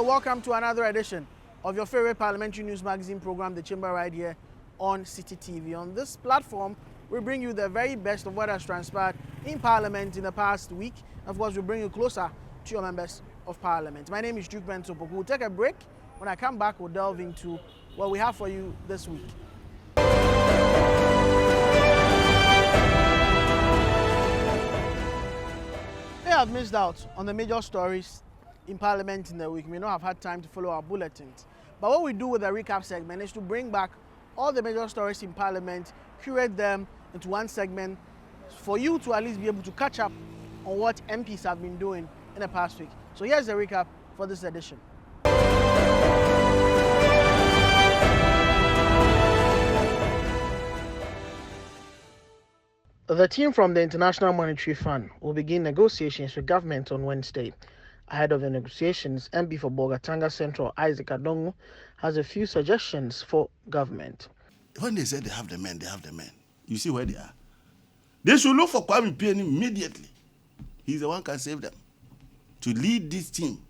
welcome to another edition of your favorite parliamentary news magazine program, The Chamber, right here on City TV. On this platform, we bring you the very best of what has transpired in Parliament in the past week. Of course, we bring you closer to your members of Parliament. My name is Duke Bentopoku. We'll take a break. When I come back, we'll delve into what we have for you this week. If you have missed out on the major stories in Parliament in the week, you may not have had time to follow our bulletins. But what we do with the recap segment is to bring back all the major stories in Parliament, curate them into one segment for you to at least be able to catch up on what MPs have been doing in the past week. So here's the recap for this edition. The team from the International Monetary Fund will begin negotiations with government on Wednesday. Ahead of the negotiations, MP for Bolgatanga Central Isaac Adongo has a few suggestions for government. When they say they have the men, they have the men. You see where they are. They should look for Kwame Pieni immediately. He's the one who can save them. To lead this team.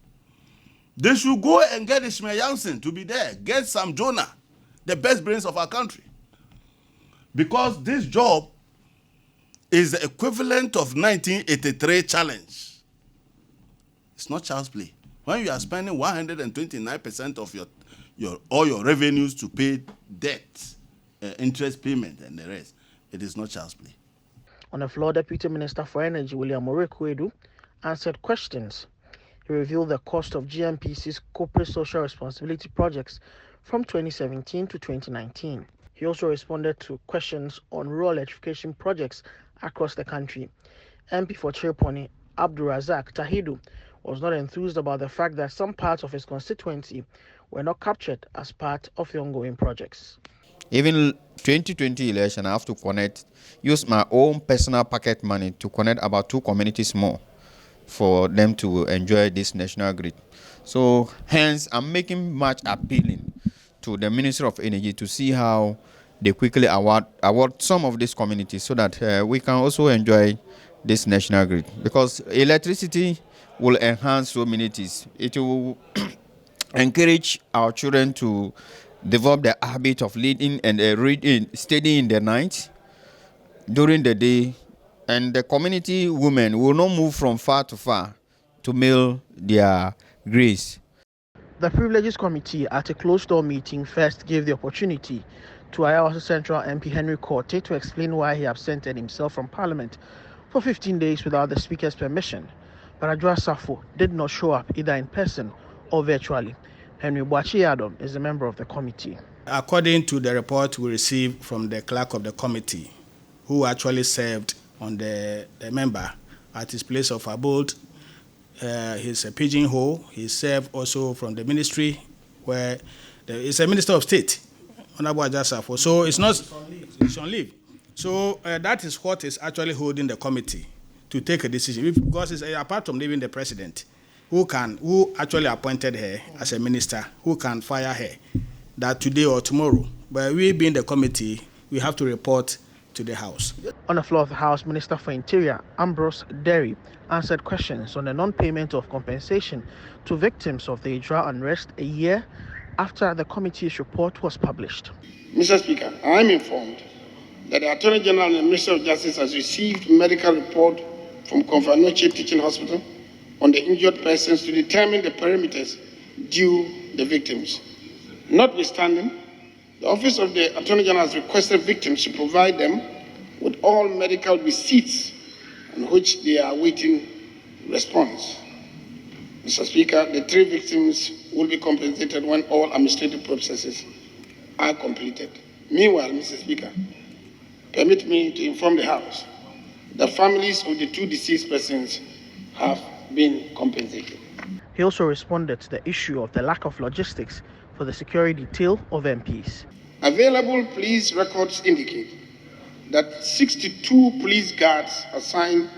They should go and get Ishmael Jansen to be there. Get Sam Jonah, the best brains of our country. Because this job is the equivalent of 1983 challenge. It's not child's play. When you are spending 129% of all your revenues to pay debt, interest payment and the rest, it is not child's play. On the floor, Deputy Minister for Energy William Orekwedu answered questions. He revealed the cost of GNPC's corporate social responsibility projects from 2017 to 2019. He also responded to questions on rural electrification projects across the country. MP for Chereponi, Abdulrazak Tahidu, was not enthused about the fact that some parts of his constituency were not captured as part of the ongoing projects. Even 2020 election, I have to use my own personal pocket money to connect about 2 communities more for them to enjoy this national grid. So hence, I'm making much appealing to the Ministry of Energy to see how they quickly award some of these communities so that we can also enjoy this national grid. Because electricity will enhance so many things. It will encourage our children to develop the habit of reading and reading, studying in the night, during the day, and the community women will not move from far to far to mail their grace. The Privileges Committee at a closed-door meeting first gave the opportunity to Ayawaso Central MP Henry Korte to explain why he absented himself from Parliament for 15 days without the Speaker's permission. But Adwoa Safo did not show up either in person or virtually. Henry Boachi-Adam is a member of the committee. According to the report we received from the clerk of the committee, who actually served on the member at his place of abode, he's a pigeonhole. He served also from the ministry where he's a minister of state, Honorable Adwoa Safo. So it's not, it's on leave. So that is what is actually holding the committee to take a decision. Because it's apart from leaving the president, who actually appointed her as a minister, who can fire her, that today or tomorrow. But we being the committee, we have to report to the House. On the floor of the House, Minister for Interior Ambrose Derry answered questions on the non-payment of compensation to victims of the Idra unrest a year after the committee's report was published. Mr. Speaker, I am informed that the Attorney General and the Minister of Justice has received medical report from Konfanoche Teaching Hospital on the injured persons to determine the parameters due the victims. Notwithstanding, the Office of the Attorney General has requested victims to provide them with all medical receipts on which they are awaiting response. Mr. Speaker, the 3 victims will be compensated when all administrative processes are completed. Meanwhile, Mr. Speaker, permit me to inform the House the families of the 2 deceased persons have been compensated. He also responded to the issue of the lack of logistics for the security detail of MPs. Available police records indicate that 62 police guards assigned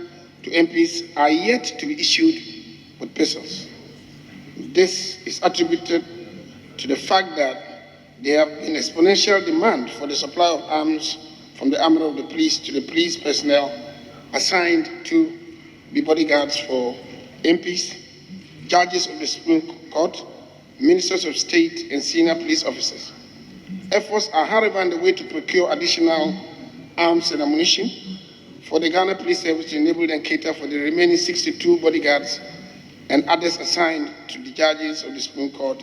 to MPs are yet to be issued with pistols. This is attributed to the fact that there have been exponential demand for the supply of arms from the army of the police to the police personnel assigned to be bodyguards for MPs, judges of the Supreme Court, ministers of state, and senior police officers. Efforts are, however, underway to procure additional arms and ammunition for the Ghana Police Service to enable and cater for the remaining 62 bodyguards and others assigned to the judges of the Supreme Court,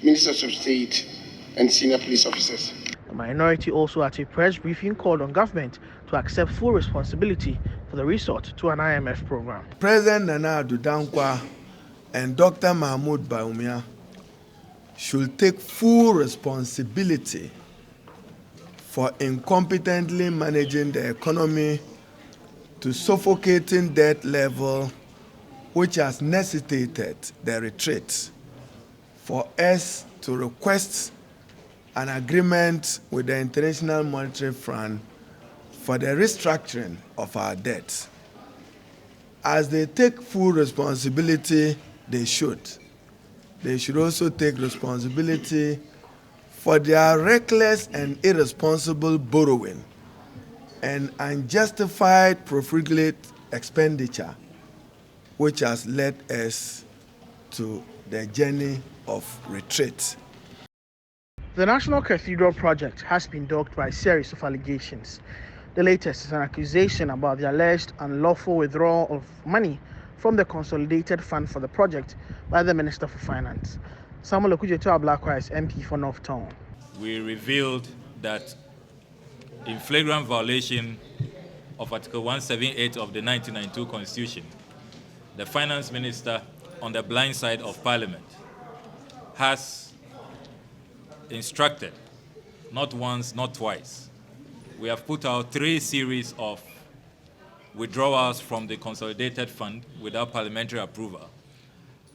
ministers of state, and senior police officers. The minority also at a press briefing called on government to accept full responsibility for the resort to an IMF program. President Nana Addo Dankwa and Dr. Mahmoud Bawumia should take full responsibility for incompetently managing the economy to suffocating debt level, which has necessitated the retreat for us to request an agreement with the International Monetary Fund for the restructuring of our debt. As they take full responsibility, they should. They should also take responsibility for their reckless and irresponsible borrowing and unjustified profligate expenditure, which has led us to the journey of retreat. The National Cathedral project has been dogged by a series of allegations. The latest is an accusation about the alleged unlawful withdrawal of money from the Consolidated Fund for the project by the Minister for Finance. Samuel Okudzeto-Ablakwa is MP for North Town. We revealed that in flagrant violation of Article 178 of the 1992 Constitution, the Finance Minister, on the blind side of Parliament, has instructed, not once, not twice. We have put out 3 series of withdrawals from the Consolidated Fund without parliamentary approval.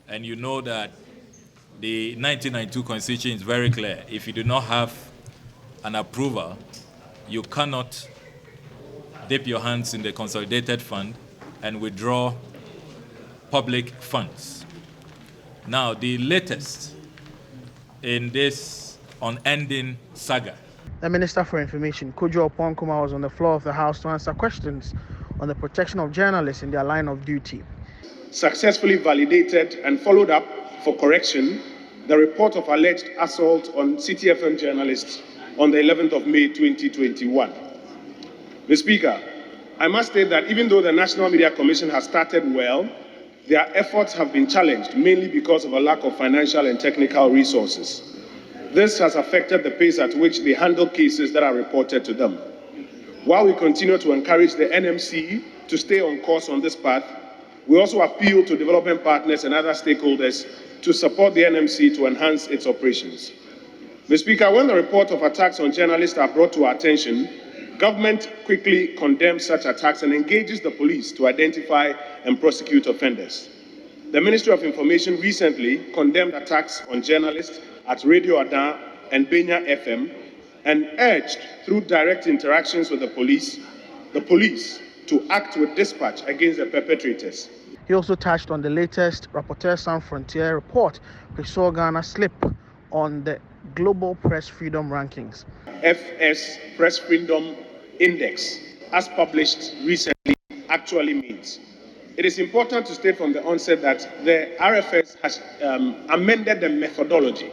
And you know that the 1992 Constitution is very clear. If you do not have an approval, you cannot dip your hands in the Consolidated Fund and withdraw public funds. Now, the latest in this unending saga. The Minister for Information, Kojo Oppong-Kuma, was on the floor of the House to answer questions on the protection of journalists in their line of duty. Successfully validated and followed up for correction the report of alleged assault on City FM journalists on the 11th of May 2021. Mr. Speaker, I must state that even though the National Media Commission has started well, their efforts have been challenged mainly because of a lack of financial and technical resources. This has affected the pace at which they handle cases that are reported to them. While we continue to encourage the NMC to stay on course on this path, we also appeal to development partners and other stakeholders to support the NMC to enhance its operations. Mr. Speaker, when the report of attacks on journalists are brought to our attention, government quickly condemns such attacks and engages the police to identify and prosecute offenders. The Ministry of Information recently condemned attacks on journalists at Radio Adan and Benya FM and urged, through direct interactions with the police to act with dispatch against the perpetrators. He also touched on the latest Rapporteur Sans Frontières report, which saw Ghana slip on the Global Press Freedom Rankings. FS Press Freedom Index, as published recently, actually means. It is important to state from the onset that the RFS has amended the methodology.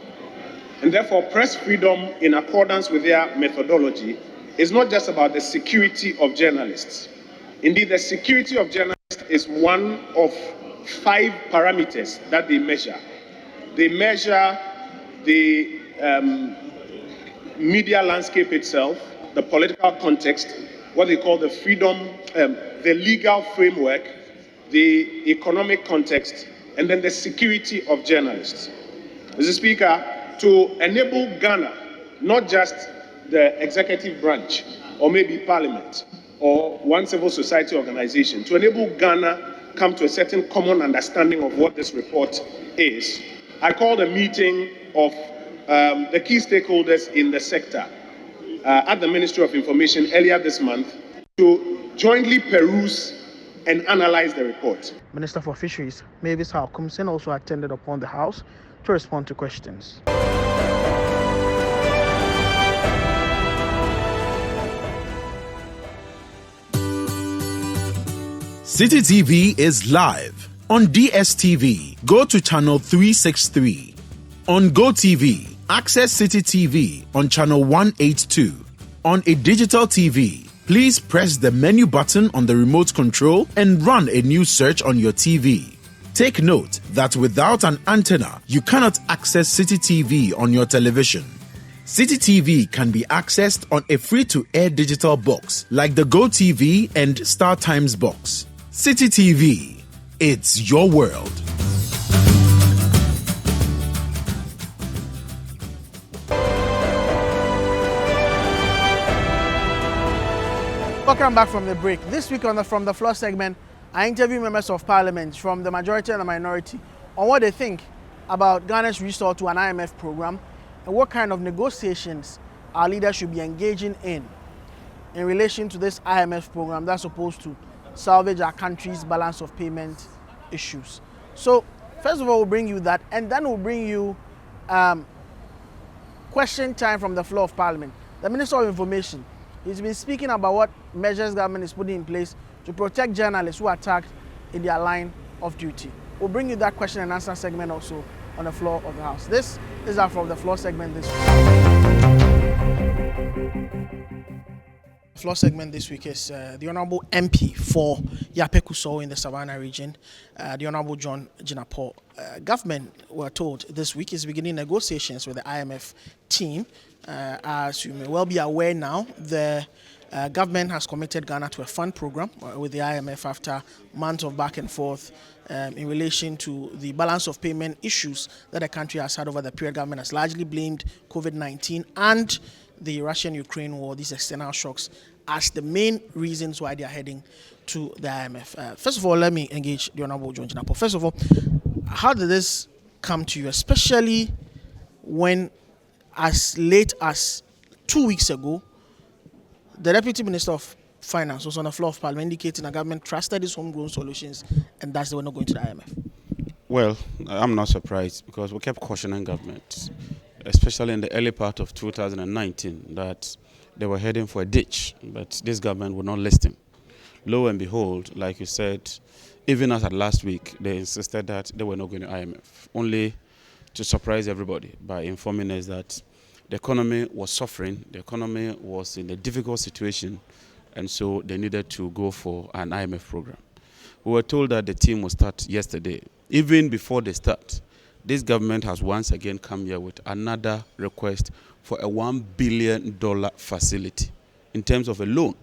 And therefore, press freedom, in accordance with their methodology, is not just about the security of journalists. Indeed, the security of journalists is one of 5 parameters that they measure. They measure the media landscape itself, the political context, what they call the freedom, the legal framework, the economic context, and then the security of journalists. Mr. Speaker, to enable Ghana, not just the executive branch, or maybe Parliament, or one civil society organization, to enable Ghana come to a certain common understanding of what this report is, I called a meeting of the key stakeholders in the sector at the Ministry of Information earlier this month to jointly peruse and analyze the report. Minister for Fisheries, Mavis Halcomson, also attended upon the House to respond to questions. City TV is live on DSTV. Go to channel 363. On GoTV, access City TV on channel 182. On a digital TV, please press the menu button on the remote control and run a new search on your TV. Take note that without an antenna, you cannot access City TV on your television. City TV can be accessed on a free-to-air digital box like the GoTV and StarTimes box. City TV, it's your world. Welcome back from the break. This week on the From the Floor segment, I interview members of parliament from the majority and the minority on what they think about Ghana's restore to an IMF program and what kind of negotiations our leaders should be engaging in relation to this IMF program that's supposed to salvage our country's balance of payment issues. So, first of all, we'll bring you that, and then we'll bring you question time from the floor of parliament. The Minister of Information, he's been speaking about what measures government is putting in place to protect journalists who are attacked in their line of duty. We'll bring you that question and answer segment also on the floor of the House. This is our From the Floor segment this week. Floor segment this week is the Honourable MP for Yape-Kusau in the Savannah region, the Honourable John Jinapor. Government, we're told, this week is beginning negotiations with the IMF team. As you may well be aware now, the government has committed Ghana to a fund program with the IMF after months of back and forth in relation to the balance of payment issues that the country has had over the period. Government has largely blamed COVID-19 and the Russian-Ukraine war, these external shocks, as the main reasons why they are heading to the IMF. First of all, let me engage the Honourable John Jinapor. First of all, how did this come to you, especially when as late as 2 weeks ago, the Deputy Minister of Finance was on the floor of Parliament indicating the government trusted its homegrown solutions and thus they were not going to the IMF? Well, I'm not surprised because we kept cautioning government, especially in the early part of 2019, that they were heading for a ditch, but this government would not listen. Lo and behold, like you said, even as at last week, they insisted that they were not going to IMF, only to surprise everybody by informing us that the economy was suffering, the economy was in a difficult situation, and so they needed to go for an IMF program. We were told that the team will start yesterday. Even before they start, this government has once again come here with another request for a $1 billion facility in terms of a loan.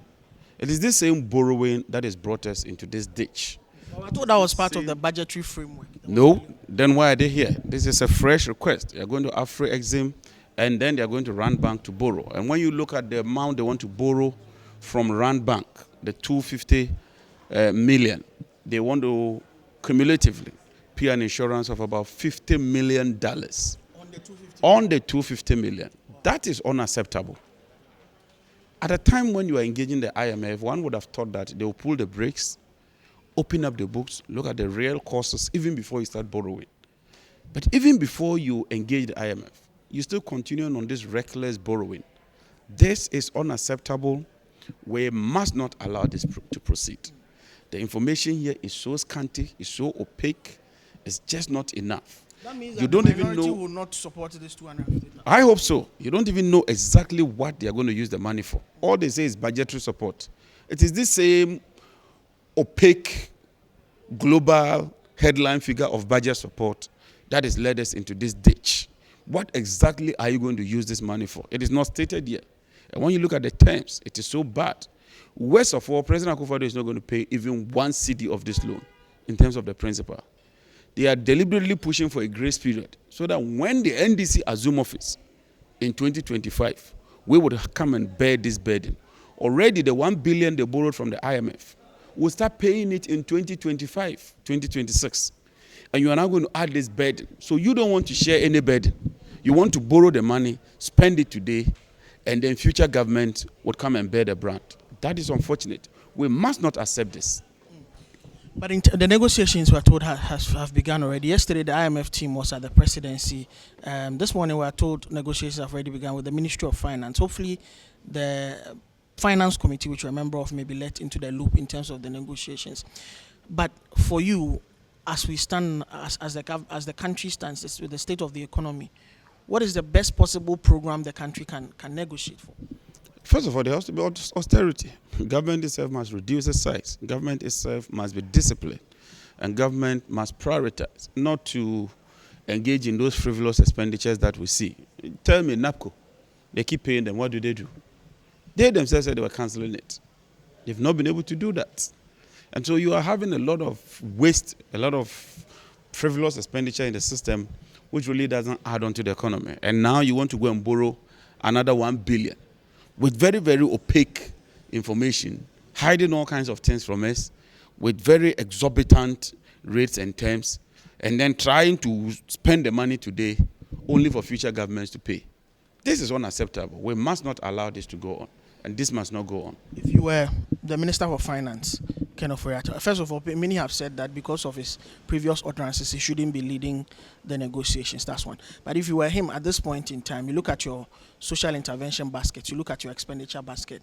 It is this same borrowing that has brought us into this ditch. Well, I thought that was part of the budgetary framework. No, then why are they here? This is a fresh request. They are going to Afro-Exim, and then they are going to Rand Bank to borrow. And when you look at the amount they want to borrow from Rand Bank, the 250 million, they want to cumulatively pay an insurance of about $50 million on the 250 million. That is unacceptable. At a time when you are engaging the IMF, one would have thought that they will pull the brakes, open up the books, look at the real costs even before you start borrowing. But even before you engage the IMF, you still continuing on this reckless borrowing. This is unacceptable. We must not allow this to proceed. The information here is so scanty, is so opaque, it's just not enough. That means you that don't the even minority know. will not support this 250. I hope so. You don't even know exactly what they are going to use the money for. All they say is budgetary support. It is this same opaque global headline figure of budget support that has led us into this ditch. What exactly are you going to use this money for? It is not stated yet. And when you look at the terms, it is so bad. Worst of all, President Akufo-Addo is not going to pay even 1 cedi of this loan in terms of the principal. They are deliberately pushing for a grace period so that when the NDC assume office in 2025, we would come and bear this burden. Already the 1 billion they borrowed from the IMF, we'll start paying it in 2025, 2026. And you are now going to add this burden. So you don't want to share any burden. You want to borrow the money, spend it today, and then future government would come and bear the brunt. That is unfortunate. We must not accept this. But the negotiations, we're told, have begun already. Yesterday, the IMF team was at the presidency. This morning, we're told negotiations have already begun with the Ministry of Finance. Hopefully, the Finance Committee, which you're a member of, may be let into the loop in terms of the negotiations. But for you, as we stand, as the country stands, with the state of the economy, what is the best possible program the country can negotiate for? First of all, there has to be austerity. Government itself must reduce its size. Government itself must be disciplined. And government must prioritize, not to engage in those frivolous expenditures that we see. Tell me, NAPCO, they keep paying them. What do? They themselves said they were cancelling it. They've not been able to do that. And so you are having a lot of waste, a lot of frivolous expenditure in the system, which really doesn't add on to the economy. And now you want to go and borrow another 1 billion with very, very opaque information, hiding all kinds of things from us, with very exorbitant rates and terms, and then trying to spend the money today only for future governments to pay. This is unacceptable. We must not allow this to go on, and this must not go on. If you were the Minister for Finance, Ken Ofori-Atta, first of all, many have said that because of his previous utterances, he shouldn't be leading the negotiations. That's one. But if you were him at this point in time, you look at your social intervention basket, you look at your expenditure basket,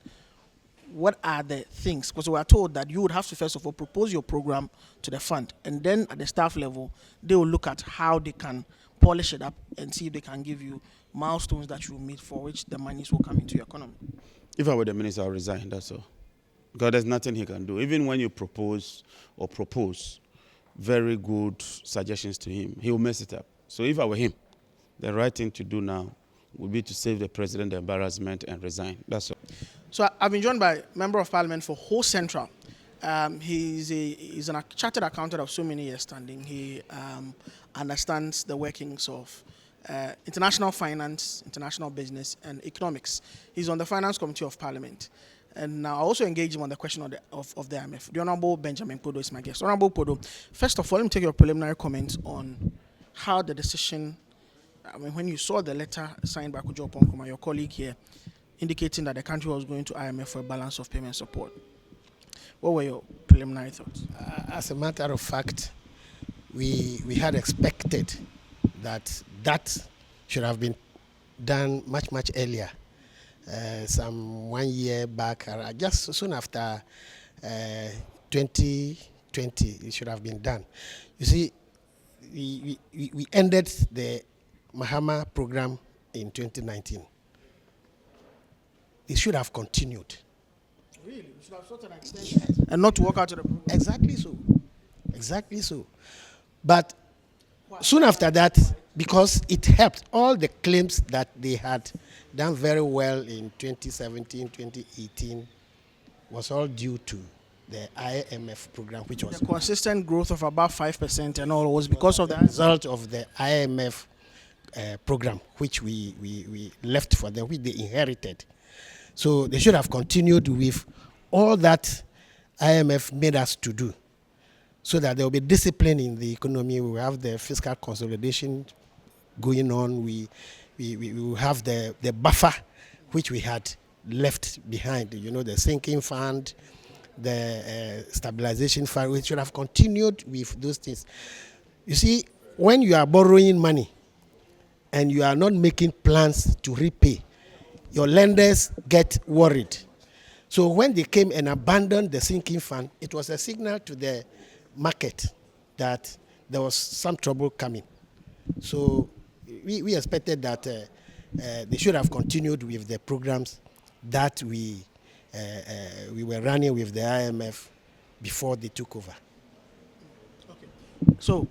what are the things? Because we are told that you would have to first of all propose your program to the fund, and then at the staff level, they will look at how they can polish it up and see if they can give you milestones that you will meet for which the monies will come into your economy. If I were the minister, I'll resign, that's all. Because there's nothing he can do. Even when you propose very good suggestions to him, he will mess it up. So if I were him, the right thing to do now would be to save the president the embarrassment and resign. That's all. So I've been joined by a Member of Parliament for Ho Central. He's a chartered accountant of so many years standing. He understands the workings of international finance, international business, and economics. He's on the Finance Committee of Parliament. And now I also engage him on the question of the IMF. The Honorable Benjamin Podo is my guest. Honorable Podo, first of all, let me take your preliminary comments on how the decision, when you saw the letter signed by Kojo Oppong-Nkrumah, your colleague here, indicating that the country was going to IMF for a balance of payment support. What were your preliminary thoughts? As a matter of fact, we had expected that should have been done much earlier. Some 1 year back, just soon after 2020, it should have been done. You see, we ended the Mahama program in 2019. It should have continued. Really? You should have sought an extension and not to work out to the program. Exactly so. But soon after that, because it helped, all the claims that they had done very well in 2017, 2018 was all due to the IMF program, which was the consistent growth of about 5% and all was because of the result of the IMF program, which we left for them, which they inherited. So they should have continued with all that IMF made us to do, so that there will be discipline in the economy. We will have the fiscal consolidation going on. We will have the buffer which we had left behind. You know, the sinking fund, the stabilization fund. We should have continued with those things. You see, when you are borrowing money and you are not making plans to repay, your lenders get worried. So when they came and abandoned the sinking fund, it was a signal to the market that there was some trouble coming. So we expected that they should have continued with the programs that we were running with the IMF before they took over. Okay. So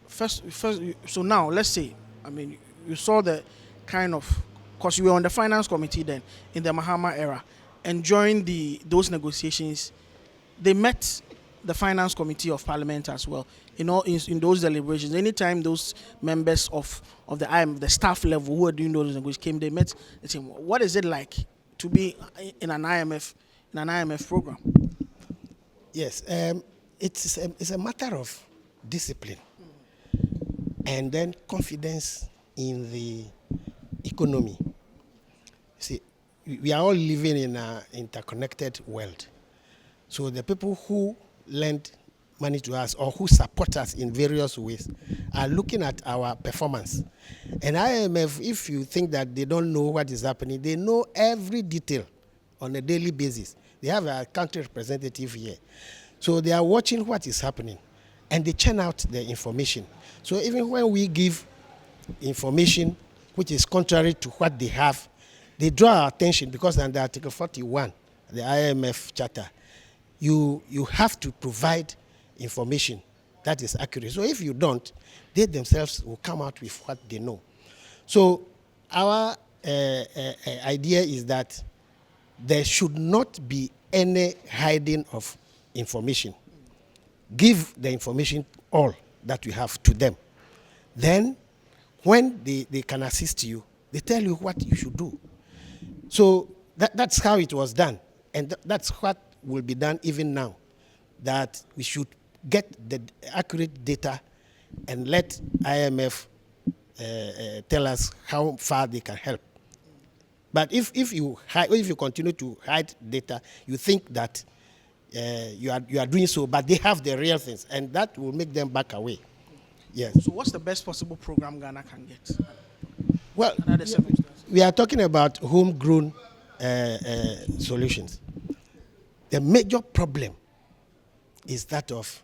so now let's say, I mean, you saw the kind of, because you were on the Finance Committee then in the Mahama era, and during those negotiations, they met the Finance Committee of Parliament as well. In those deliberations, anytime those members of the IMF, the staff level who were doing those negotiations came, they met the team. What is it like to be in an IMF program? Yes, it's a matter of discipline and then confidence in the economy. See, we are all living in an interconnected world. So the people who lend money to us or who support us in various ways are looking at our performance. And IMF, if you think that they don't know what is happening, they know every detail on a daily basis. They have a country representative here. So they are watching what is happening. and they churn out the information. So even when we give information which is contrary to what they have, they draw our attention, because under Article 41, the IMF Charter, you have to provide information that is accurate. So if you don't, they themselves will come out with what they know. So our idea is that there should not be any hiding of information. Give the information all that you have to them. Then when they can assist you, they tell you what you should do. So that's how it was done. And that's what will be done even now, that we should get the accurate data and let IMF tell us how far they can help. But if you continue to hide data, you think that you are doing so, but they have the real things, and that will make them back away. Yes. So what's the best possible program Ghana can get? Well, we are talking about homegrown solutions. The major problem is that of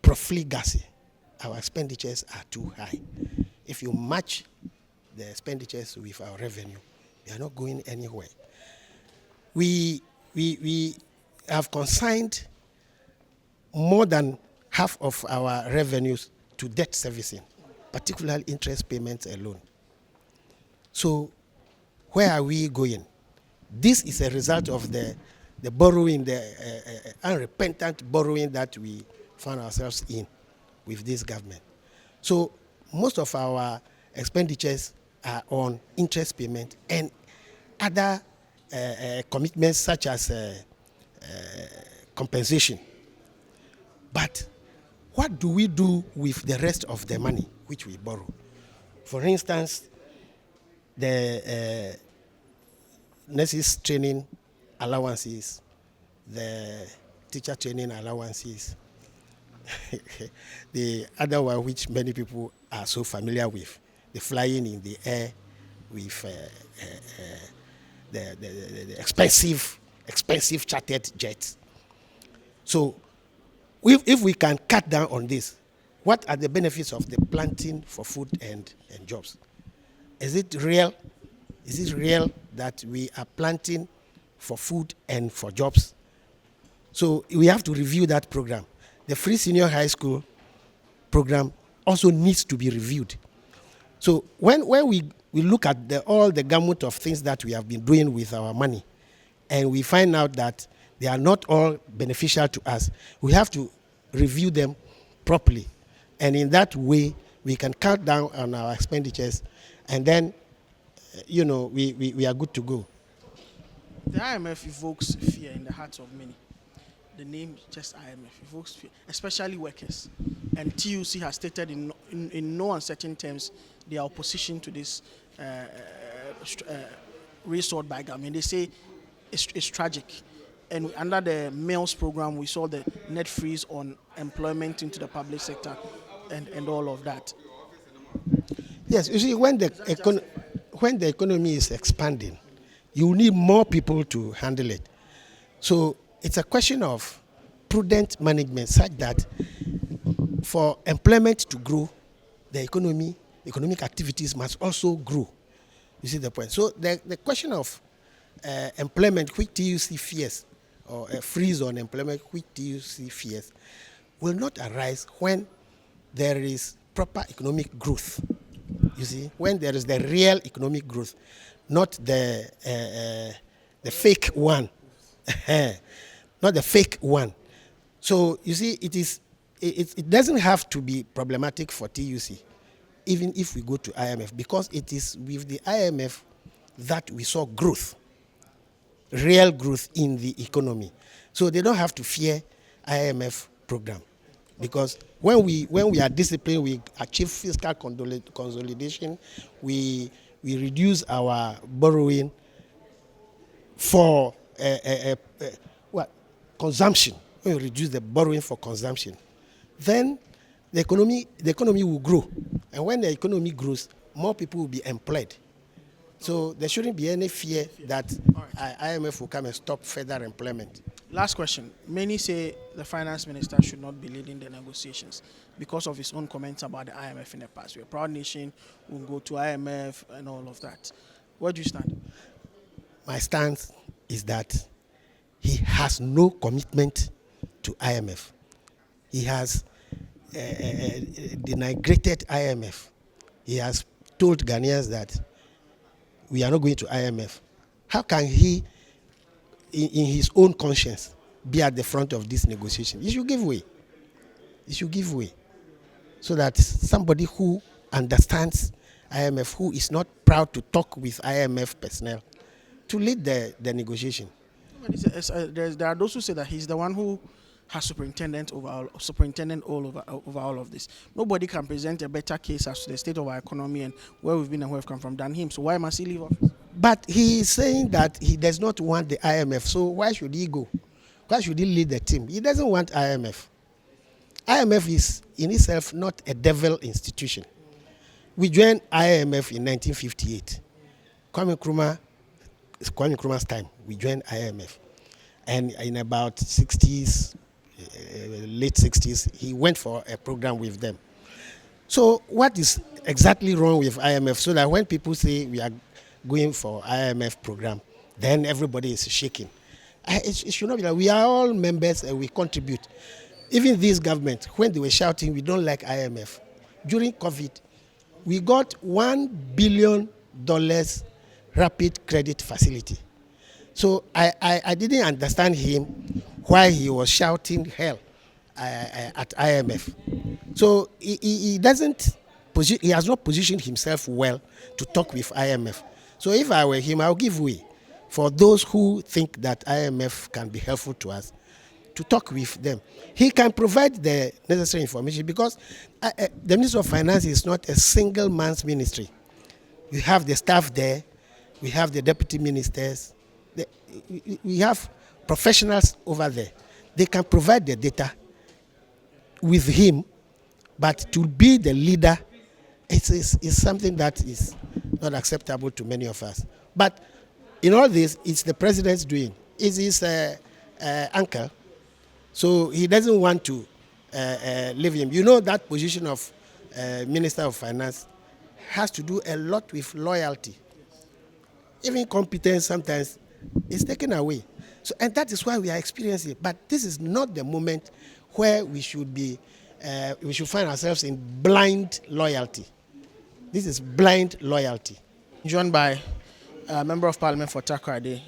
profligacy. Our expenditures are too high. If you match the expenditures with our revenue, we are not going anywhere. We have consigned more than half of our revenues to debt servicing, particularly interest payments alone. So where are we going? This is a result of the borrowing, the unrepentant borrowing that we found ourselves in with this government. So most of our expenditures are on interest payment and other commitments such as compensation. But what do we do with the rest of the money which we borrow? For instance, the nurses training allowances, the teacher training allowances, the other one which many people are so familiar with, the flying in the air with the expensive chartered jets. So if we can cut down on this, what are the benefits of the planting for food and jobs? Is it real? Is it real that we are planting for food and for jobs? So we have to review that program. The free senior high school program also needs to be reviewed. So when we look at all the gamut of things that we have been doing with our money, and we find out that they are not all beneficial to us, we have to review them properly. And in that way, we can cut down on our expenditures, and then, we are good to go. The IMF evokes fear in the hearts of many. The name just IMF evokes fear, especially workers. And TUC has stated in no uncertain terms their opposition to this resort by government. They say it's tragic. And under the MEALS program, we saw the net freeze on employment into the public sector and all of that. Yes, you see, when the economy is expanding, you need more people to handle it. So it's a question of prudent management such that for employment to grow, the economic activities must also grow. You see the point? So the question of employment, which TUC fears, or a freeze on employment, which TUC fears, will not arise when there is proper economic growth. You see, when there is the real economic growth, not the fake one, not the fake one. So you see, it doesn't have to be problematic for TUC, even if we go to IMF, because it is with the IMF that we saw growth, real growth in the economy. So they don't have to fear IMF program, because when we are disciplined, we achieve fiscal consolidation, we reduce our borrowing for consumption. When we reduce the borrowing for consumption, then the economy will grow, and when the economy grows, more people will be employed. So there shouldn't be any fear that IMF will come and stop further employment. Last question. Many say the finance minister should not be leading the negotiations because of his own comments about the IMF in the past. We're a proud nation, we'll go to IMF and all of that. Where do you stand? My stance is that he has no commitment to IMF. He has denigrated IMF. He has told Ghanaians that we are not going to IMF. How can he, in his own conscience, be at the front of this negotiation? He should give way. He should give way. So that somebody who understands IMF, who is not proud to talk with IMF personnel, to lead the negotiation. There are those who say that he's the one who has superintendent over all of this. Nobody can present a better case as to the state of our economy and where we've been and where we've come from than him. So why must he leave office? But he is saying that he does not want the IMF. So why should he go? Why should he lead the team? He doesn't want IMF. IMF is in itself not a devil institution. We joined IMF in 1958. Kwame Nkrumah's time, we joined IMF. And in about 60s, late 60s, he went for a program with them. So what is exactly wrong with IMF? So that when people say we are going for IMF program, then everybody is shaking. It should not be like we are all members and we contribute. Even this government, when they were shouting, we don't like IMF. During COVID, we got $1 billion rapid credit facility. So I didn't understand him why he was shouting hell at IMF. So he has not positioned himself well to talk with IMF. So if I were him, I'll give way for those who think that IMF can be helpful to us to talk with them. He can provide the necessary information because the Ministry of Finance is not a single man's ministry. We have the staff there, we have the deputy ministers, we have professionals over there. They can provide the data with him, but to be the leader is something that is not acceptable to many of us. But in all this, it's the president's doing. It's his uncle, so he doesn't want to leave him. You know that position of Minister of Finance has to do a lot with loyalty. Even competence sometimes is taken away. So, and that is why we are experiencing it. But this is not the moment where we should find ourselves in blind loyalty. This is blind loyalty. Joined by Member of Parliament for Takoradi,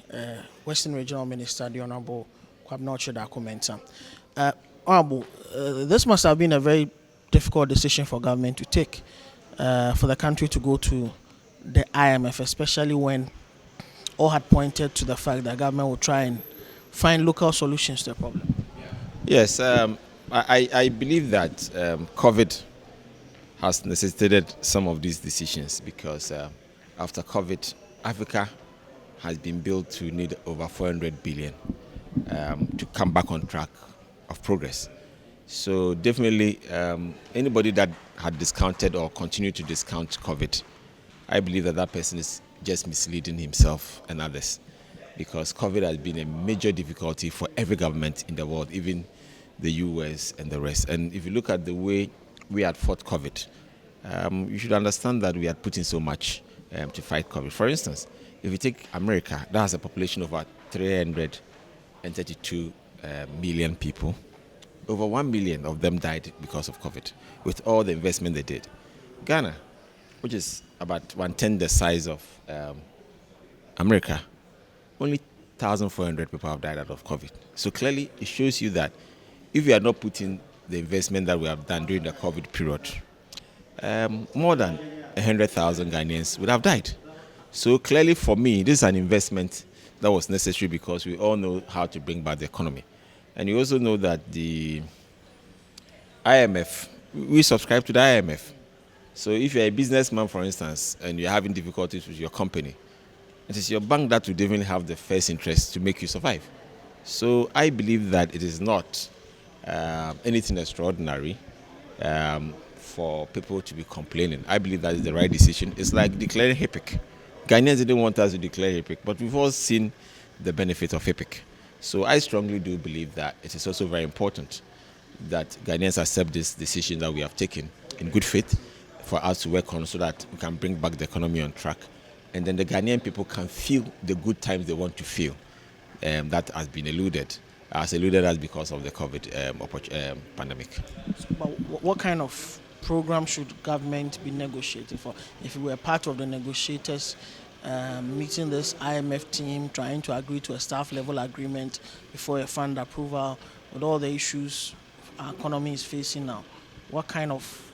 Western Regional Minister, the Honorable Kwabena Okyere Darko-Mensah. Honorable, this must have been a very difficult decision for government to take, for the country to go to the IMF, especially when all had pointed to the fact that government will try and find local solutions to the problem. Yes, I believe that COVID has necessitated some of these decisions because after COVID, Africa has been built to need over 400 billion to come back on track of progress. So definitely anybody that had discounted or continued to discount COVID, I believe that person is just misleading himself and others, because COVID has been a major difficulty for every government in the world, even the US and the rest. And if you look at the way we had fought COVID, you should understand that we had put in so much to fight COVID. For instance, if you take America, that has a population of about 332 million people. Over 1 million of them died because of COVID, with all the investment they did. Ghana, which is about 1/10 the size of America, only 1,400 people have died out of COVID. So clearly, it shows you that if we are not putting the investment that we have done during the COVID period, more than 100,000 Ghanaians would have died. So clearly, for me, this is an investment that was necessary because we all know how to bring back the economy. And you also know that the IMF, we subscribe to the IMF. So if you're a businessman, for instance, and you're having difficulties with your company, it is your bank that would definitely have the first interest to make you survive. So I believe that it is not anything extraordinary for people to be complaining. I believe that is the right decision. It's like declaring HIPC. Ghanaians didn't want us to declare HIPC, but we've all seen the benefit of HIPC. So I strongly do believe that it is also very important that Ghanaians accept this decision that we have taken in good faith for us to work on so that we can bring back the economy on track. And then the Ghanaian people can feel the good times they want to feel. That has been eluded. As eluded as because of the COVID pandemic. But what kind of program should government be negotiating for? If we were part of the negotiators meeting this IMF team, trying to agree to a staff level agreement before a fund approval, with all the issues our economy is facing now, what kind of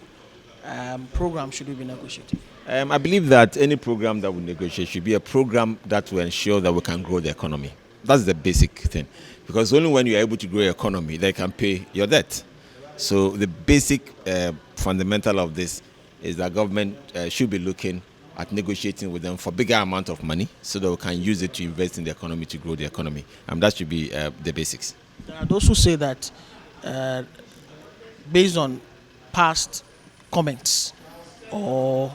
program should we be negotiating? I believe that any program that we negotiate should be a program that will ensure that we can grow the economy. That's the basic thing. Because only when you're able to grow your economy, they can pay your debt. So the basic fundamental of this is that government should be looking at negotiating with them for bigger amount of money so that we can use it to invest in the economy, to grow the economy. And that should be the basics. There are those who say that based on past comments or,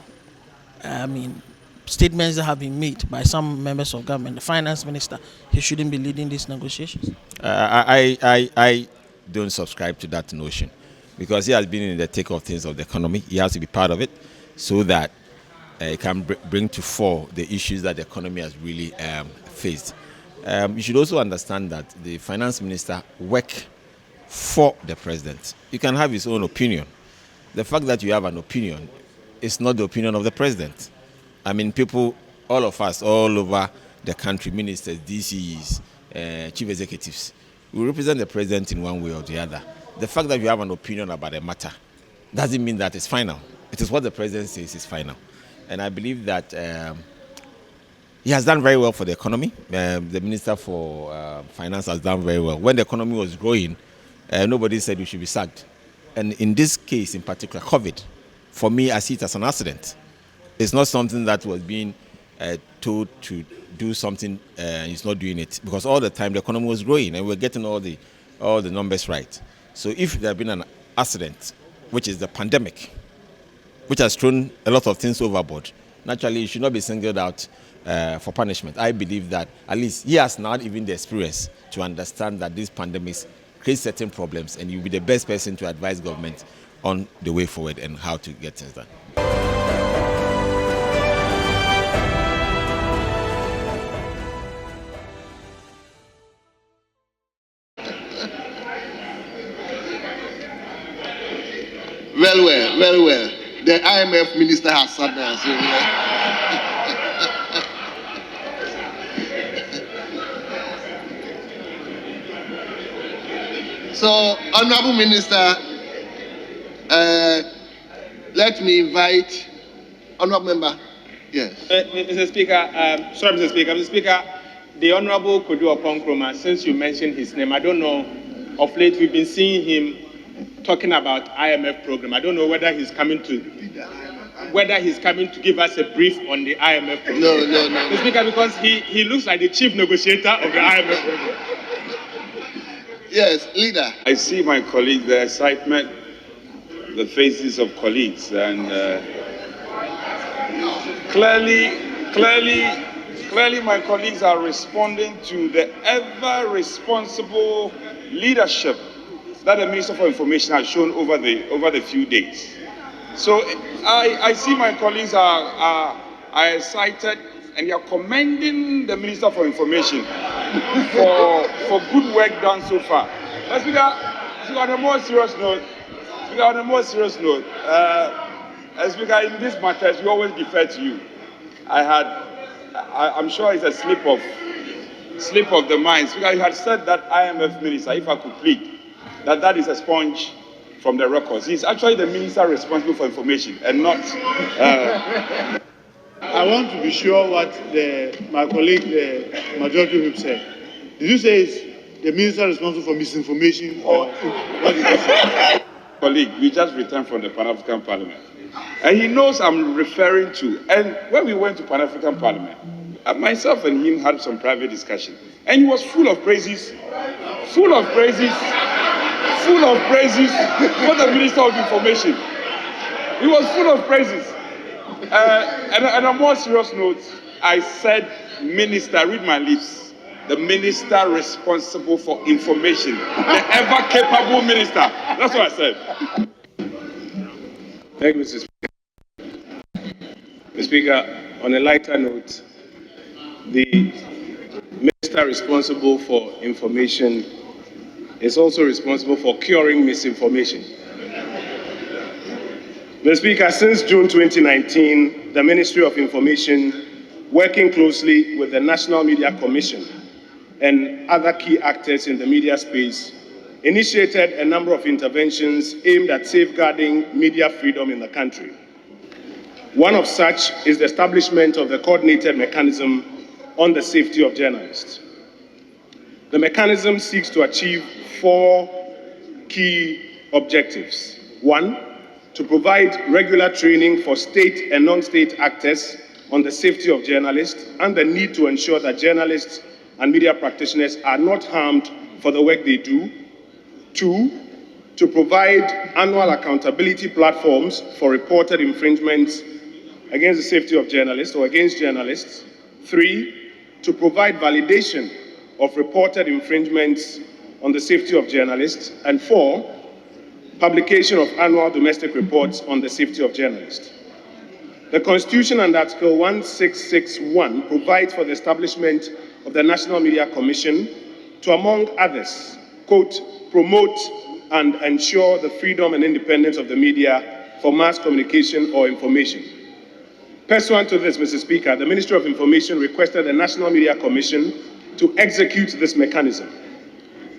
statements that have been made by some members of government, the finance minister, he shouldn't be leading these negotiations? I don't subscribe to that notion because he has been in the thick of things of the economy. He has to be part of it so that it can bring to fore the issues that the economy has really faced. You should also understand that the finance minister works for the president. You can have his own opinion. The fact that you have an opinion is not the opinion of the president. People, all of us, all over the country, ministers, DCs, chief executives, we represent the president in one way or the other. The fact that you have an opinion about a matter doesn't mean that it's final. It is what the president says is final. And I believe that he has done very well for the economy. The Minister for Finance has done very well. When the economy was growing, nobody said we should be sacked. And in this case in particular, COVID, for me, I see it as an accident. It's not something that was being told to do something and he's not doing it because all the time the economy was growing and we're getting all the numbers right. So if there had been an accident, which is the pandemic, which has thrown a lot of things overboard, naturally it should not be singled out for punishment. I believe that at least he has now even the experience to understand that these pandemics create certain problems and you'll be the best person to advise government on the way forward and how to get things done. Very well. The IMF minister has sat there and said, So, Honorable Minister, let me invite Honorable Member. Yes. Mr. Speaker, the Honorable Kodu Okonkwo, since you mentioned his name, I don't know, of late we've been seeing him talking about IMF program. I don't know whether he's coming to give us a brief on the IMF program. No. Mr. Speaker, because he looks like the chief negotiator of the IMF program. Yes, leader. I see my colleagues, the excitement, the faces of colleagues, and clearly my colleagues are responding to the ever responsible leadership that the Minister for Information has shown over the few days. So I see my colleagues are excited and they are commending the Minister for Information for good work done so far. Speaker, on a more serious note, Speaker, in these matters we always defer to you. I'm sure it's a slip of the mind. Speaker, you had said that IMF minister, if I could plead, that is a sponge from the records. He's actually the minister responsible for information and not... I want to be sure what my colleague, the majority whip said. Did you say it's the minister responsible for misinformation? Or what did you say? Colleague, we just returned from the Pan-African Parliament. And he knows I'm referring to. And when we went to Pan-African Parliament, myself and him had some private discussion. And he was full of praises for the Minister of Information. He was full of praises. And on a more serious note, I said, Minister, read my lips. the minister responsible for information, the ever capable minister. That's what I said. Thank you, Mr. Speaker. Mr. Speaker, on a lighter note, the minister responsible for information is also responsible for curing misinformation. Mr. Speaker, since June 2019, the Ministry of Information, working closely with the National Media Commission and other key actors in the media space, initiated a number of interventions aimed at safeguarding media freedom in the country. One of such is the establishment of the coordinated mechanism on the safety of journalists. The mechanism seeks to achieve 4 key objectives. 1, to provide regular training for state and non-state actors on the safety of journalists and the need to ensure that journalists and media practitioners are not harmed for the work they do. 2, to provide annual accountability platforms for reported infringements against the safety of journalists or against journalists. 3, to provide validation of reported infringements on the safety of journalists. And 4, publication of annual domestic reports on the safety of journalists. The Constitution and Article 1661 provides for the establishment of the National Media Commission to, among others, quote, promote and ensure the freedom and independence of the media for mass communication or information. Pursuant to this, Mr. Speaker, the Ministry of Information requested the National Media Commission to execute this mechanism.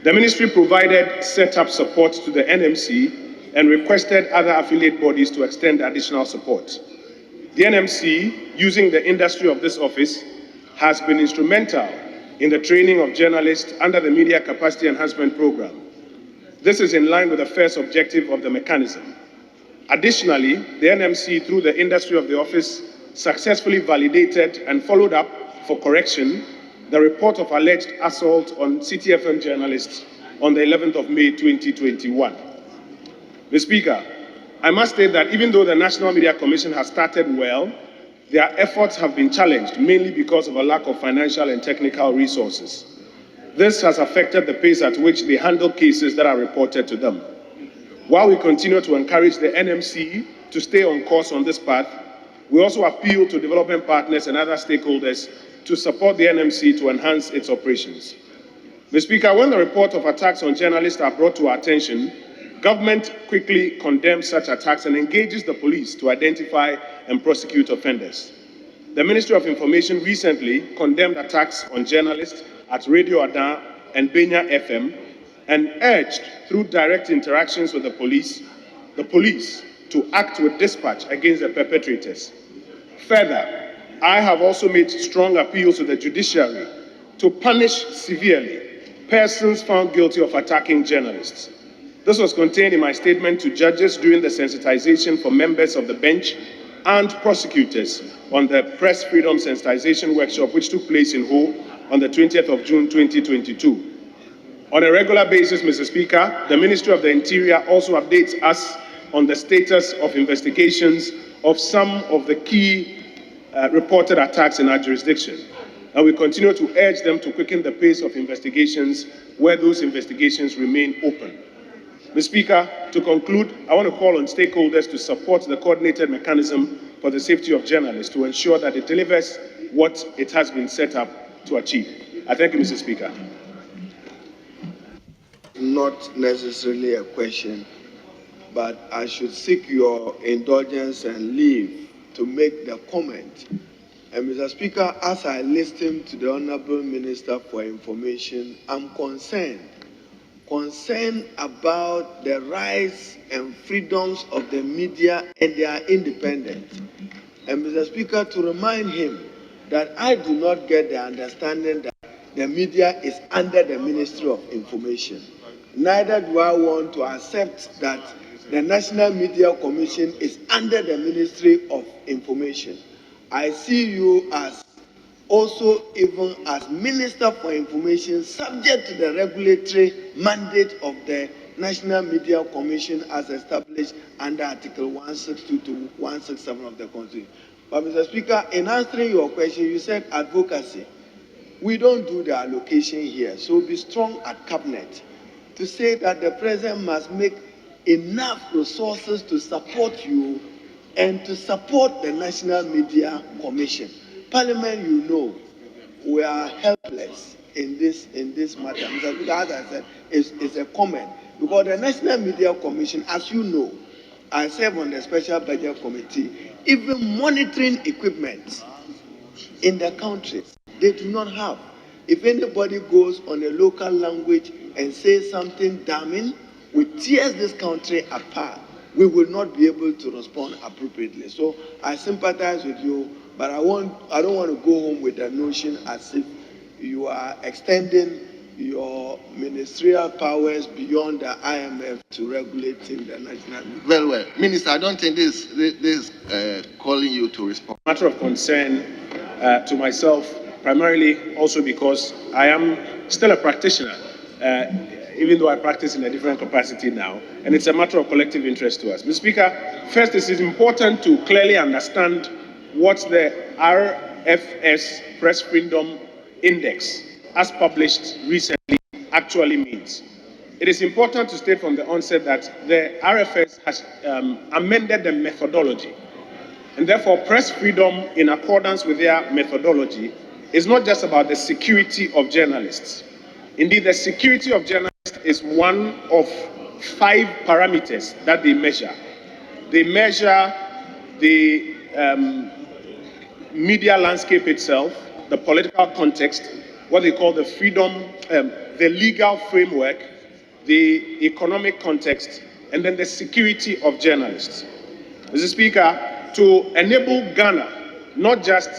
The ministry provided set-up support to the NMC and requested other affiliate bodies to extend additional support. The NMC, using the industry of this office, has been instrumental in the training of journalists under the Media Capacity Enhancement Program. This is in line with the first objective of the mechanism. Additionally, the NMC, through the industry of the office, successfully validated and followed up for correction the report of alleged assault on CTFM journalists on the 11th of May 2021. Mr. Speaker, I must state that even though the National Media Commission has started well, their efforts have been challenged mainly because of a lack of financial and technical resources. This has affected the pace at which they handle cases that are reported to them. While we continue to encourage the NMC to stay on course on this path, we also appeal to development partners and other stakeholders to support the NMC to enhance its operations. Mr. Speaker, when the report of attacks on journalists are brought to our attention, government quickly condemns such attacks and engages the police to identify and prosecute offenders. The Ministry of Information recently condemned attacks on journalists at Radio Adan and Benya FM and urged, through direct interactions with the police to act with dispatch against the perpetrators. Further, I have also made strong appeals to the judiciary to punish severely persons found guilty of attacking journalists. This was contained in my statement to judges during the sensitization for members of the bench and prosecutors on the Press Freedom Sensitization Workshop, which took place in Ho on the 20th of June 2022. On a regular basis, Mr. Speaker, the Ministry of the Interior also updates us on the status of investigations of some of the key reported attacks in our jurisdiction. And we continue to urge them to quicken the pace of investigations where those investigations remain open. Mr. Speaker, to conclude, I want to call on stakeholders to support the coordinated mechanism for the safety of journalists to ensure that it delivers what it has been set up to achieve. I thank you, Mr. Speaker. Not necessarily a question, but I should seek your indulgence and leave to make the comment. And Mr. Speaker, as I listen to the Honorable Minister for Information, I'm concerned about the rights and freedoms of the media and their independence. And Mr. Speaker, to remind him that I do not get the understanding that the media is under the Ministry of Information. Neither do I want to accept that the National Media Commission is under the Ministry of Information. I see you as also even as Minister for Information, subject to the regulatory mandate of the National Media Commission as established under Article 162 to 167 of the Constitution. But Mr. Speaker, in answering your question, you said advocacy. we don't do the allocation here. So be strong at cabinet to say that the president must make enough resources to support you and to support the National Media Commission. Parliament, you know, we are helpless in this matter. Mr. Speaker, as I said, it's a comment. Because the National Media Commission, as you know, I serve on the Special Budget Committee, even monitoring equipment in the country, they do not have. If anybody goes on a local language and says something damning, we tears this country apart. We will not be able to respond appropriately. So I sympathize with you, but I don't want to go home with the notion as if you are extending your ministerial powers beyond the IMF to regulating the national media. Very well. Minister, I don't think this is calling you to respond. Matter of concern to myself, primarily also because I am still a practitioner, even though I practice in a different capacity now, and it's a matter of collective interest to us. Mr. Speaker, first, it is important to clearly understand what the RFS Press Freedom Index, as published recently, actually means. It is important to state from the onset that the RFS has amended the methodology, and therefore press freedom in accordance with their methodology is not just about the security of journalists. Indeed, the security of journalists is one of 5 parameters that they measure. They measure the media landscape itself, the political context, what they call the freedom, the legal framework, the economic context, and then the security of journalists. Mr. Speaker, to enable Ghana, not just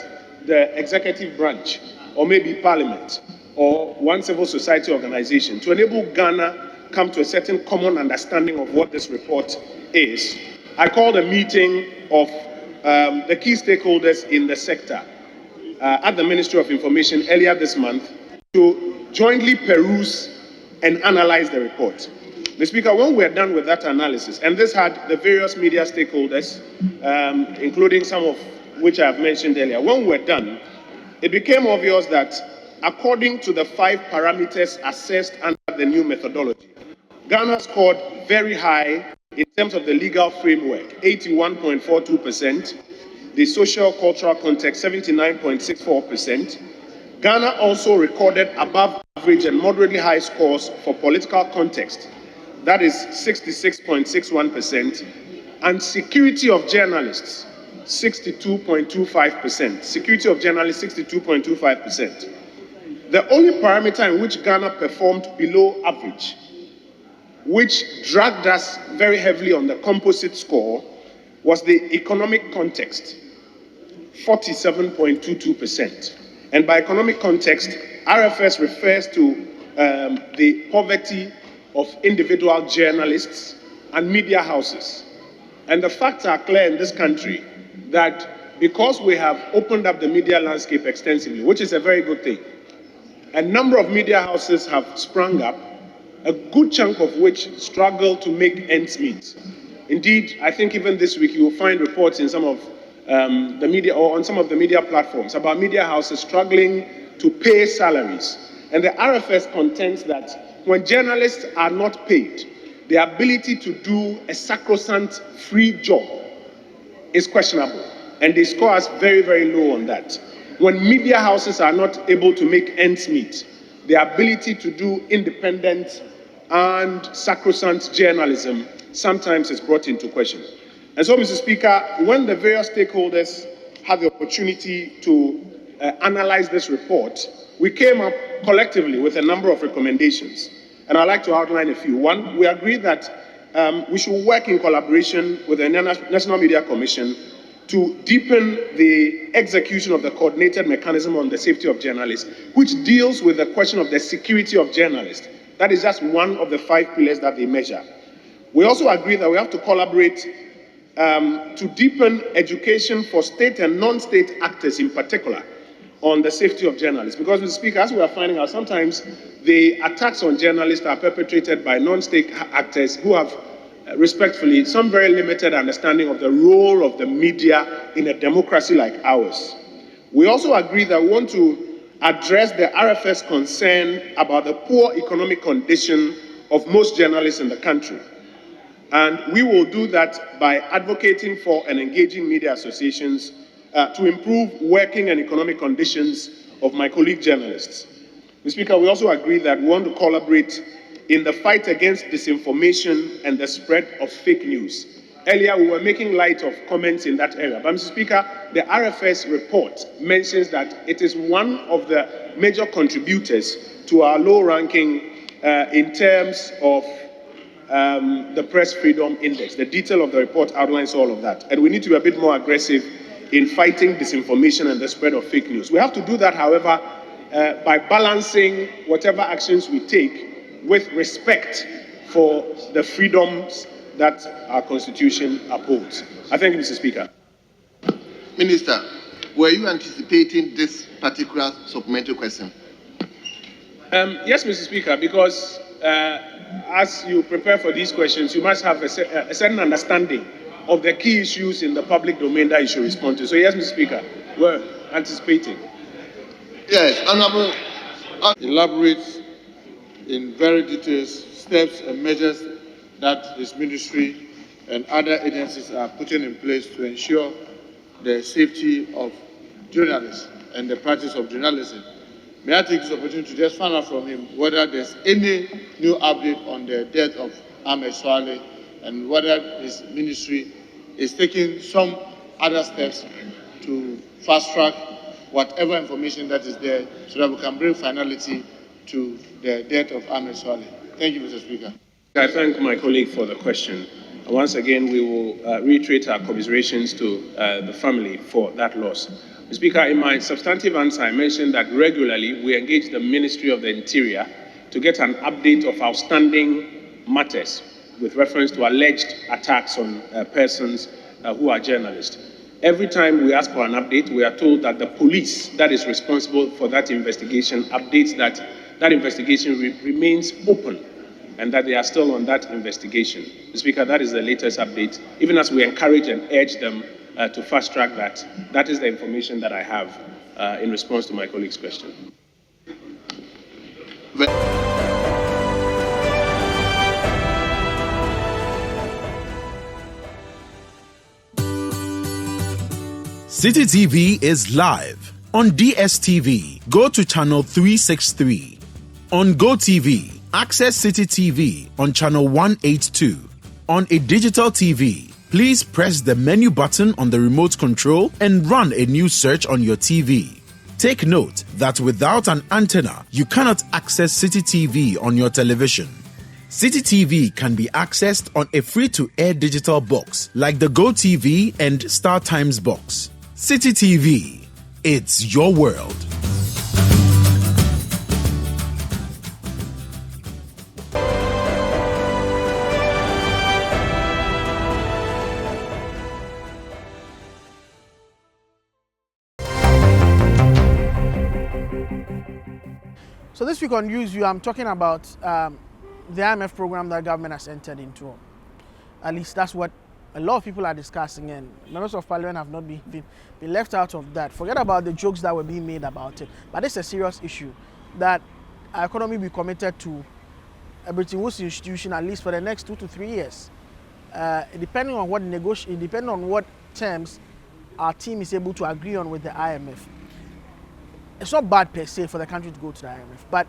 the executive branch, or maybe parliament, or one civil society organization, to enable Ghana come to a certain common understanding of what this report is, I called a meeting of the key stakeholders in the sector at the Ministry of Information earlier this month to jointly peruse and analyze the report. Mr. Speaker, when we're done with that analysis, and this had the various media stakeholders, including some of which I have mentioned earlier, when we're done, it became obvious that according to the 5 parameters assessed under the new methodology, Ghana scored very high in terms of the legal framework, 81.42%, the social cultural context, 79.64%. Ghana also recorded above average and moderately high scores for political context, that is 66.61%, and security of journalists, 62.25%. Security of journalists, 62.25%. The only parameter in which Ghana performed below average, which dragged us very heavily on the composite score, was the economic context, 47.22%. And by economic context, RFS refers to the poverty of individual journalists and media houses. And the facts are clear in this country that because we have opened up the media landscape extensively, which is a very good thing, a number of media houses have sprung up, a good chunk of which struggle to make ends meet. Indeed, I think even this week you will find reports in some of the media or on some of the media platforms about media houses struggling to pay salaries. And the RFS contends that when journalists are not paid, the ability to do a sacrosanct free job is questionable. And they score us very, very low on that. When media houses are not able to make ends meet, the ability to do independent and sacrosanct journalism sometimes is brought into question. And so, Mr. Speaker, when the various stakeholders had the opportunity to analyze this report, we came up collectively with a number of recommendations. And I'd like to outline a few. One, we agreed that we should work in collaboration with the National Media Commission to deepen the execution of the coordinated mechanism on the safety of journalists, which deals with the question of the security of journalists. That is just one of the 5 pillars that they measure. We also agree that we have to collaborate to deepen education for state and non-state actors in particular on the safety of journalists. Because, Mr. Speaker, as we are finding out, sometimes the attacks on journalists are perpetrated by non-state actors who have, respectfully, some very limited understanding of the role of the media in a democracy like ours. We also agree that we want to addressed the RFS concern about the poor economic condition of most journalists in the country. And we will do that by advocating for and engaging media associations to improve working and economic conditions of my colleague journalists. Mr. Speaker, we also agree that we want to collaborate in the fight against disinformation and the spread of fake news. Earlier, we were making light of comments in that area. But, Mr. Speaker, the RFS report mentions that it is one of the major contributors to our low ranking in terms of the Press Freedom Index. The detail of the report outlines all of that. And we need to be a bit more aggressive in fighting disinformation and the spread of fake news. We have to do that, however, by balancing whatever actions we take with respect for the freedoms that our Constitution upholds. I thank you, Mr. Speaker. Minister, were you anticipating this particular supplementary question? Yes, Mr. Speaker, because as you prepare for these questions, you must have a certain understanding of the key issues in the public domain that you should respond to. So yes, Mr. Speaker, we're anticipating. Yes, Honorable. Elaborate in very detailed steps and measures that his ministry and other agencies are putting in place to ensure the safety of journalists and the practice of journalism. May I take this opportunity to just find out from him whether there's any new update on the death of Ahmed Swaleh and whether his ministry is taking some other steps to fast track whatever information that is there so that we can bring finality to the death of Ahmed Swaleh. Thank you, Mr. Speaker. I thank my colleague for the question. Once again, we will reiterate our commiserations to the family for that loss. Mr. Speaker, in my substantive answer, I mentioned that regularly we engage the Ministry of the Interior to get an update of outstanding matters with reference to alleged attacks on persons who are journalists. Every time we ask for an update, we are told that the police that is responsible for that investigation updates that that investigation remains open and that they are still on that investigation. Mr. Speaker, that is the latest update, even as we encourage and urge them to fast track that. That is the information that I have in response to my colleague's question. City TV is live on DSTV. Go to channel 363. On GoTV, access City TV on channel 182. On a digital TV, please press the menu button on the remote control and run a new search on your TV. Take note that without an antenna, you cannot access City TV on your television. City TV can be accessed on a free-to-air digital box like the GoTV and StarTimes box. City TV, it's your world. So this week on Use You, I'm talking about the IMF program that government has entered into. At least that's what a lot of people are discussing, and members of parliament have not been left out of that. Forget about the jokes that were being made about it, but it's a serious issue that our economy be committed to a Bretton Woods institution at least for the next 2 to 3 years, depending on what terms our team is able to agree on with the IMF. It's not bad per se for the country to go to the IMF, but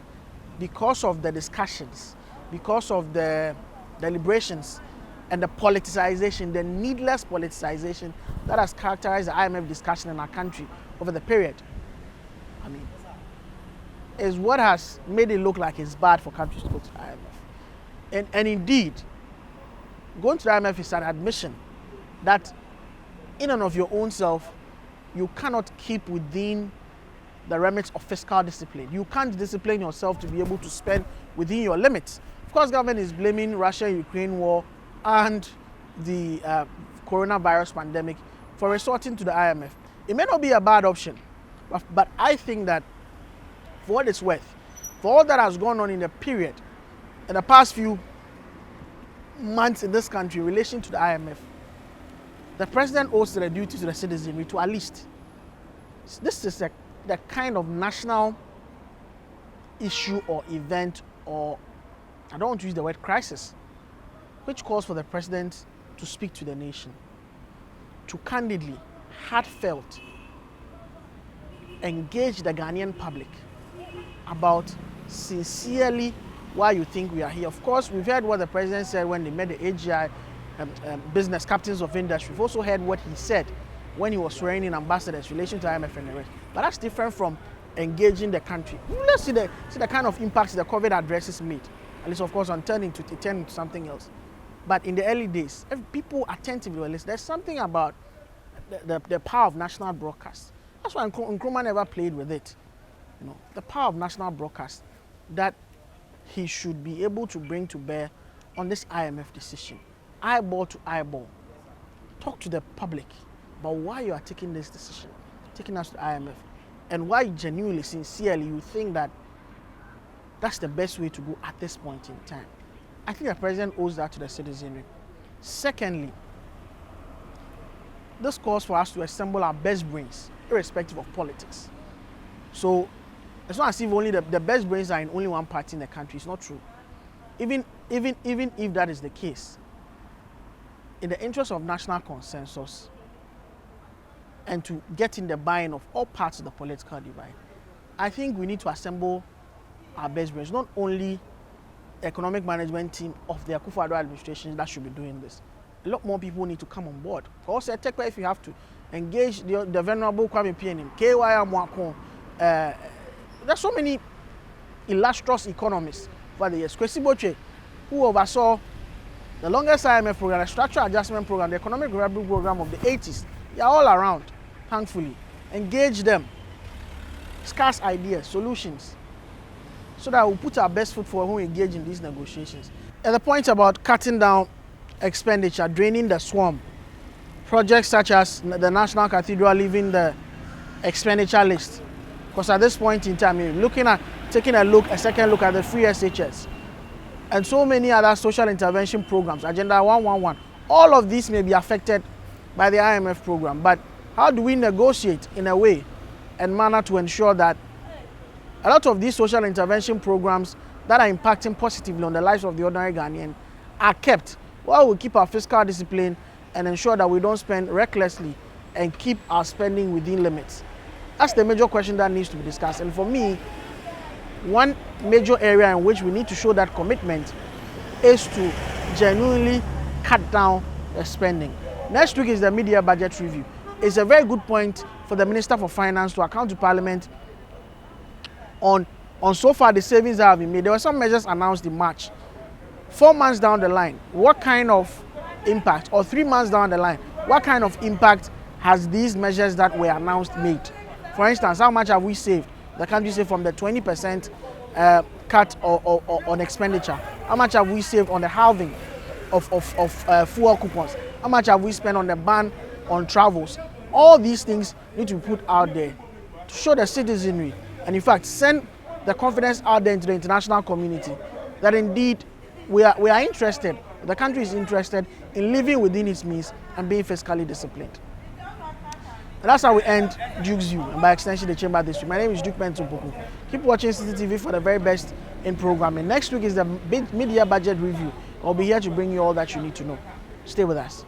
because of the discussions, because of the deliberations and the politicization, the needless politicization that has characterized the IMF discussion in our country over the period, is what has made it look like it's bad for countries to go to the IMF. And indeed, going to the IMF is an admission that in and of your own self, you cannot keep within the remit of fiscal discipline. You can't discipline yourself to be able to spend within your limits. Of course, government is blaming Russia-Ukraine war and the coronavirus pandemic for resorting to the IMF. It may not be a bad option, but I think that for what it's worth, for all that has gone on in the period, in the past few months in this country in relation to the IMF, the president owes the duty to the citizenry to at least, this is the kind of national issue or event, or I don't want to use the word crisis, which calls for the president to speak to the nation, to candidly, heartfelt, engage the Ghanaian public about sincerely why you think we are here. Of course, we've heard what the president said when they met the AGI business captains of industry. We've also heard what he said when he was swearing in ambassadors in relation to IMF and the rest. But that's different from engaging the country. Let's see the kind of impacts the COVID addresses made. At least, of course, on turning to something else. But in the early days, if people attentively were listening, there's something about the power of national broadcast. That's why Nkrumah never played with it. You know, the power of national broadcast that he should be able to bring to bear on this IMF decision. Eyeball to eyeball. Talk to the public about why you are taking this decision, taking us to IMF, and why genuinely, sincerely, you think that that's the best way to go at this point in time. I think the president owes that to the citizenry. Secondly, this calls for us to assemble our best brains, irrespective of politics. So it's not as if only the best brains are in only one party in the country. It's not true. Even if that is the case, in the interest of national consensus and to get in the buy-in of all parts of the political divide, I think we need to assemble our best brains, not only economic management team of the Akufo-Addo administration that should be doing this. A lot more people need to come on board. Also, take if you have to engage the venerable Kwame Pianim, KY Mwakon. There's so many illustrious economists for the years. Kwesi Boche, who oversaw the longest IMF program, the structural adjustment program, the economic recovery program of the 80s. They are all around, thankfully. Engage them, scarce ideas, solutions, so that we'll put our best foot forward when we engage in these negotiations. And the point about cutting down expenditure, draining the swamp, projects such as the National Cathedral leaving the expenditure list. Because at this point in time, taking a second look at the free SHS and so many other social intervention programs, Agenda 111, all of these may be affected by the IMF program. But how do we negotiate in a way and manner to ensure that a lot of these social intervention programs that are impacting positively on the lives of the ordinary Ghanaian are kept, while we keep our fiscal discipline and ensure that we don't spend recklessly and keep our spending within limits? That's the major question that needs to be discussed. And for me, one major area in which we need to show that commitment is to genuinely cut down the spending. Next week is the mid-year budget review. It's a very good point for the Minister for Finance to account to Parliament on so far the savings that have been made. There were some measures announced in March. 4 months down the line, what kind of impact, or 3 months down the line, what kind of impact has these measures that were announced made? For instance, how much have we saved? The country saved from the 20% cut on expenditure. How much have we saved on the halving of fuel coupons? How much have we spent on the ban on travels? All these things need to be put out there to show the citizenry, and in fact send the confidence out there into the international community that indeed we are interested, the country is interested in living within its means and being fiscally disciplined. And that's how we end Duke's View, and by extension the Chamber this week. My name is Duke Mentupoku. Keep watching CCTV for the very best in programming. Next week is the mid-year budget review. I'll be here to bring you all that you need to know. Stay with us.